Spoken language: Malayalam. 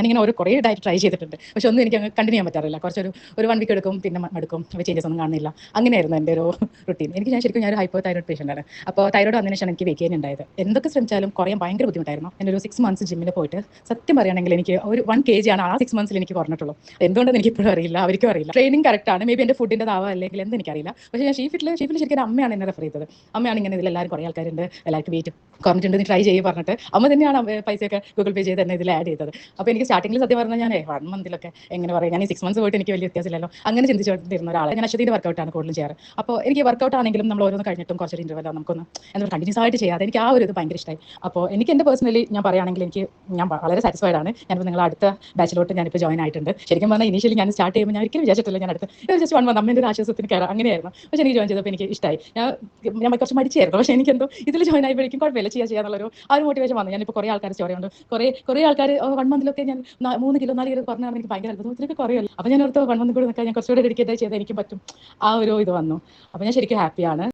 ഞാനിങ്ങനെ കുറേ ഡയറ്റ് ട്രൈ ചെയ്തിട്ടുണ്ട്, പക്ഷെ ഒന്നും എനിക്ക് കണ്ടിന്യൂ ചെയ്യാൻ പറ്റാറില്ല. ഒരു 1 വീക്ക് എടുക്കും, പിന്നെ മടുക്കും, ചേഞ്ചസ് ഒന്നും കാണുന്നില്ല. അങ്ങനെയായിരുന്നു എൻ്റെ ഒരു റുട്ടീൻ. ഞാൻ ഒരു ഹൈപ്പോ തൈറോയ്ഡ് പേഷ്യൻ്റ് ആണ്. അപ്പോൾ തൈറോയ്ഡ് വന്നതിന് ശേഷം എനിക്ക് വെയിറ്റ് ഗെയിൻ ഉണ്ടായത്. എന്തൊക്കെ ശ്രമിച്ചാലും കുറയാൻ ഭയങ്കര ബുദ്ധിമുട്ടായിരുന്നു. എൻ്റെ ഒരു 6 മന്ത്സ് ജിമ്മിൽ പോയിട്ട് സത്യം പറയുകയാണെങ്കിൽ എനിക്ക് ഒരു 1 kg ആണ് ആ 6 മന്ത്സിൽ എനിക്ക് കുറഞ്ഞിട്ടുള്ളൂ. എന്തുകൊണ്ടെന്ന് എനിക്ക് ഇപ്പോഴും അറിയില്ല, അവർക്കും അറിയില്ല. ട്രെയിനിങ് കറക്റ്റ് ആണ്, മേ ബി എൻ്റെ ഫുഡിൻ്റെ താവോ അല്ലെങ്കിൽ എന്ത് എനിക്കറിയില്ല. പക്ഷേ ഞാൻ ഷീഫിൽ ശരിക്കും അമ്മയാണ് എന്നെ റെഫർ ചെയ്തത്. അമ്മയാണ് ഇങ്ങനെ ഇതിലെല്ലാവരും കുറേ ആൾക്കാരുണ്ട്, എല്ലാവർക്കും വെയിറ്റ് കുറഞ്ഞിട്ടുണ്ട്, നീ ട്രൈ ചെയ്യും പറഞ്ഞിട്ട് അമ്മ തന്നെയാണ് പൈസയൊക്കെ ഗൂഗിൾ പേ ചെയ്ത് തന്നെ ഇതിൽ ആഡ് ചെയ്തത്. അപ്പോൾ എനിക്ക് സ്റ്റാർട്ടിംഗിൽ സത്യം പറഞ്ഞാൽ ഞാൻ 1 മന്തിലൊക്കെ എങ്ങനെ പറയും, ഞാൻ ഈ 6 മന്ത്സ് പോയിട്ട് എനിക്ക് വലിയ വ്യത്യാസമില്ലല്ലോ അങ്ങനെ ചിന്തിച്ചുകൊണ്ടിരുന്ന ഒരാളെ. ഞാൻ അശ്വതിൻ്റെ വർക്കൗട്ടാണ് കൂടുതലും ചെയ്യാറ്. അപ്പോൾ എനിക്ക് വർക്കൗട്ട് ആണെങ്കിലും നമ്മൾ ഓരോന്ന് കഴിഞ്ഞിട്ടും കുറച്ചൊരു ഇൻ്റർവെല്ലോ നമുക്കൊന്ന് എന്താ കണ്ടിന്യൂസ് ആയിട്ട് ചെയ്യാതെ എനിക്ക് ആ ഒരു ഇത് ഭയങ്കര ഇഷ്ടമായി. അപ്പോൾ എനിക്ക് എൻ്റെ പേഴ്സണലി ഞാൻ പറയുകയാണെങ്കിൽ ഞാൻ വളരെ സാറ്റിസ്ഫൈഡ് ആണ്. ഞാനിപ്പോൾ നിങ്ങൾ അടുത്ത ബാച്ചിലോട്ട് ഞാനിപ്പോൾ ജോയിൻ ആയിട്ടുണ്ട്. ശരിക്കും പറഞ്ഞാൽ ഇനീഷ്യലി ഞാൻ സ്റ്റാർട്ട് ചെയ്യുമ്പോൾ ഞാൻ ഒരിക്കലും വിചാരിച്ചിട്ടില്ല ഞാൻ അടുത്ത് ജസ്റ്റ് 1 മന്ത് അമ്മേൻ്റെ ഒരു ആശ്വാസത്തിന് കയറാം അങ്ങനെയായിരുന്നു. പക്ഷേ എനിക്ക് ജോയിൻ ചെയ്തപ്പോൾ എനിക്ക് ഇഷ്ടമായി. ഞാൻ കുറച്ച് മടിച്ചായിരുന്നു, പക്ഷേ എനിക്കെന്തോ ഇതിൽ ജോയിൻ ആയപ്പോഴേക്കും കുഴപ്പമില്ല, ചെയ്യാന്നുള്ളൊരു ആ ഒരു മോട്ടിവേഷൻ വന്നു. ഞാനിപ്പോൾ കുറേ ആൾക്കാർ സ്റ്റോറി ഉണ്ട്, കുറേ ആൾക്കാർ 1 മന്തിലൊക്കെ ഞാൻ 3 കിലോ 4 കിലോ കുറഞ്ഞാൽ എനിക്ക് ഭയങ്കര അത്ഭുതം, ഇതിലൊക്കെ കുറയല്ലോ. അപ്പോൾ ഞാൻ ഓർത്ത് 1 മന്ത് കൂടി നിൽക്കാൻ ഞാൻ കുറച്ചുകൂടി ഡെഡിക്കേറ്റ് ചെയ്താൽ എനിക്ക് പറ്റും, ആ ഒരു ഇത് വന്നു. അപ്പോൾ ഞാൻ ശരിക്കും ഹാപ്പിയാണ്.